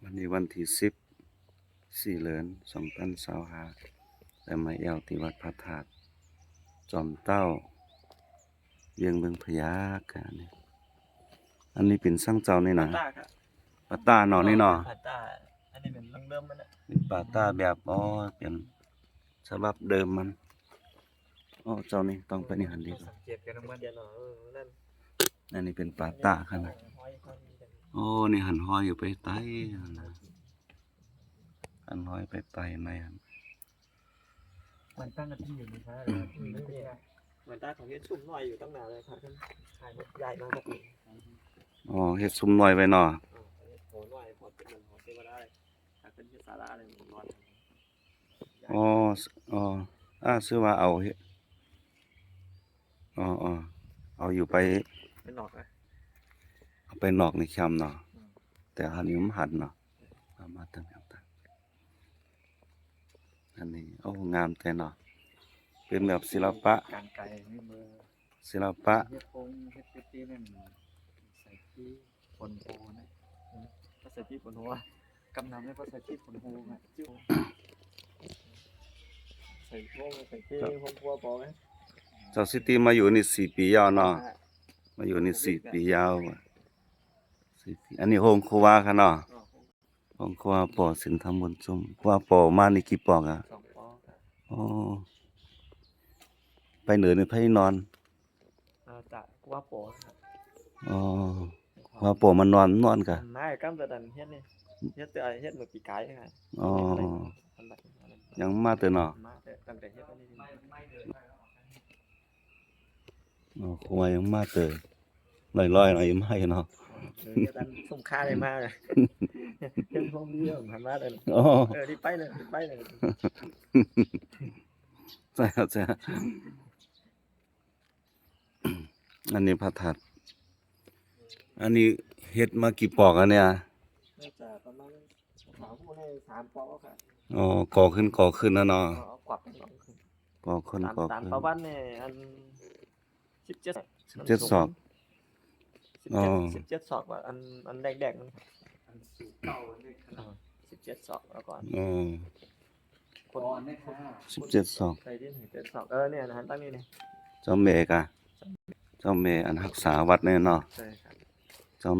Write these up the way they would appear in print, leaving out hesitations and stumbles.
วันนี้วันที่14เดือน2025แต่มาแอวที่วัดพระธาตุจอมเต้าเวียงเมืองพญากันนี่อันนี้เป็นสร้างเจ้านี่นะปาต้าเนาะนี่เนาะ ปาต้าอันนี้เป็นเริ่มมันน่ะเป็นปาต้าแบบเป็นฉบับเดิมมันเจ้านี่ต้องไปนี่หันดีกว่า สังเกตกันมันเดียวเนาะนั่นอันนี้เป็นปาต้าขนาดนี่หันห้อยอยู่ไปใต้นะหันห้อยไปใต้ในหัน มันตั้งกันที่อยู่นะครับมันตั้งของเฮ็ดซุ่มน้อยอยู่ตั้งนานเลยครับขายใหญ่มากครับเฮ็ดซุ้มน้อยไว้เนาะโหน้อยพอเป็นพอเทวดาเลยถ้าเป็นศาลาเลยมันนอนชื่อว่าเอาเฮ็ดเอาอยู่ไปเป็นนอกนะเอาไปนอกในแคมป์เนาะแต่อันนี้มันหันเนาะเอามาตั้งอันนี้งามแต่เนาะเป็นแบบศิลปะการไก่นี่มือศิลปะเฮ็ดโป่งเฮ็ดตีนั่นใส่ที่ปนโพนะก็ใส่ที่ปนหัวกำนำให้ก็ใส่ที่ปนหัวนะจิ้วใส่พวกใส่ที่พวกพวกพอไหมเจ้าซิตี้มาอยู่นี่4 ปียาวเนาะมาอยู่นี่4 ปียาว4 ปีอันนี้โฮงครัวค่ะเนาะโฮงครัวปอสินธรรมบุญจุ่มว่าปอมานี่กี่ปอกอ่ะ2 ปอไปเหนือนี่ไผนอนจากว่าปอครับว่าปอมันนอนกะนายกำดันเฮ็ดนี่เฮ็ดเฮ็ดเมื่อปีกายนี่ครับยังมาแต่เนาะมาแต่ตั้งแต่เฮ็ดอันนี้ครัวยังมาแต่ลอยๆหน่อยมาอยู่เนาะดันส่งค่าได้มากเลยเฮ็ดพร้อมดีผมทำมาเลยรีบไปเลยใช่อันนี้พระธาตุอันนี้เฮ็ดมากี่ปอกอันเนี่ยน่าจะประมาณ3 ผู้ให้3 ปอกครับก่อขึ้นนะเนาะกวัก2ขึ้นก่อขึ้นตามประวัตินี่อัน17 ศอก17 ศอกว่าอันแดงๆมันอันสูงเก่าเลย17 ศอกแล้วก่อนคนนี่ค่ะ17 ศอกใส่ดิน17 ศอกเนี่ยนะตั้งนี่นี่เจ้าแม่กะเจ้าแม่อันรักษาวัดแน่เนาะใช่ครับเจ้า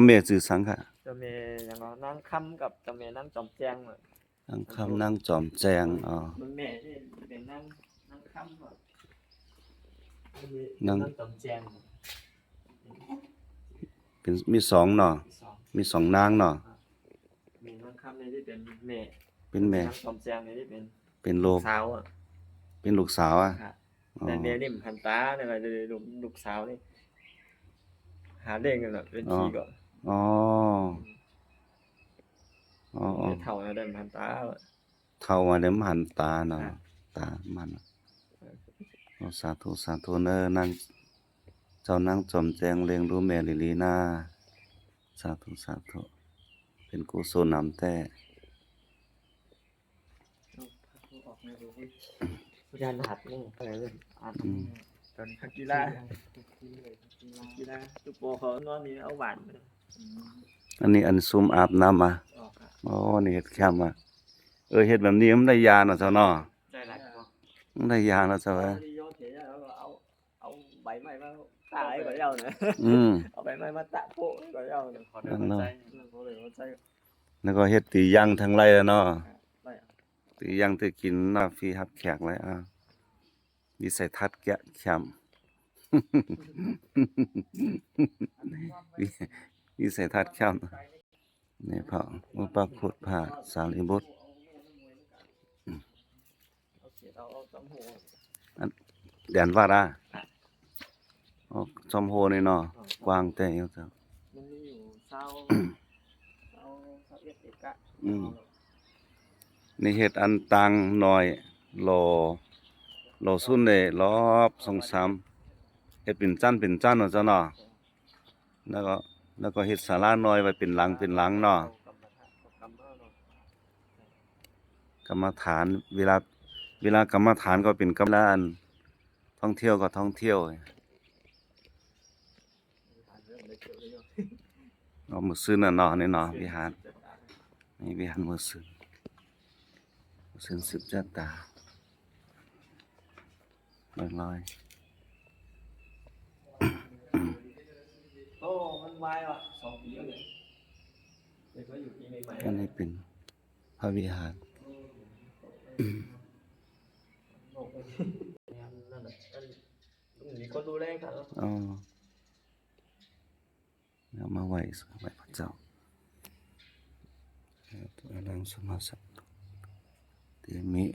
แม่ชื่อสังค่ะเจ้าแม่อย่างเนาะนางค่ำกับเจ้าแม่นางจอมแจ้งนางค่ำนางจอมแจงแม่นี่เป็นนางค่ำนางจอมแจ้งเป็นมี2เนาะมี2นางเนาะมีนางค่ำนี่ที่เป็นแม่เป็นแม่นางจอมแจ้งนี่ที่เป็นลูกสาวเป็นลูกสาวแต่แม่นี่หันตาเนี่ยก็ลูกสาวนี่หาเด้งกันน่ะเป็นพี่ก่อนเฒ่าได้หันตาเฒ่าได้หันตาเนาะตามันสาธุเด้อนางเจ้านางจอมแจงเลี้ยงดูแม่ลิลีนาสาธุเป็นกุศลนำแต่ยานหัดนี่อะไรเลยตอนกีฬาทุกโปเขานอนนี่เอาหวานอันนี้อันซุ่มอาบน้ำนี่เฮ็ดแคมเฮ็ดแบบนี้มันได้ยาเนาะเจ้าเนาะได้หลายมันได้ยาเนาะเจ้าเอาใบไม้มาตายก็เอานะเอาใบไม้มาตะโปะก็เอาขอเดินใจแล้วก็เฮ็ดตีย่างทั้งไรเนาะตีย่างตีกินฟรีรับแขกเลยวิสัยทัศน์แกะแคมวิสัยทัศน์แคมนี่พระพุทธพระสารีบุตรแดนว่าจอมโหนี่เนาะกว้างแต่เจ้ามันมีอยู่21 เอกะนี่เฮ็ดอันตังหน่อยโลซุ่นได้รอบ2-3เฮ็ดเป็นจันเนาะเจ้าเนาะแล้วก็เฮ็ดศาลาน้อยไว้เป็นหลังเนาะกรรมฐานเวลากรรมฐานก็เป็นกรรมฐานท่องเที่ยวก็ท่องเที่ยวมื้อซื่อน่ะเนาะนี่เนาะวิหาร ในวิหารวัดซึนสิบจาตาลอย โอ้มันวายว่ะ2 ปีแล้วเนี่ยเด็กก็อยู่ปีใหม่ ๆอันนี้เป็นพระวิหาร โลกนั่นแหละมีคนดูแลกันแล้ว อ๋อแล้วมาไหว้พระเจ้าอรังสมาสัตว์เตมิ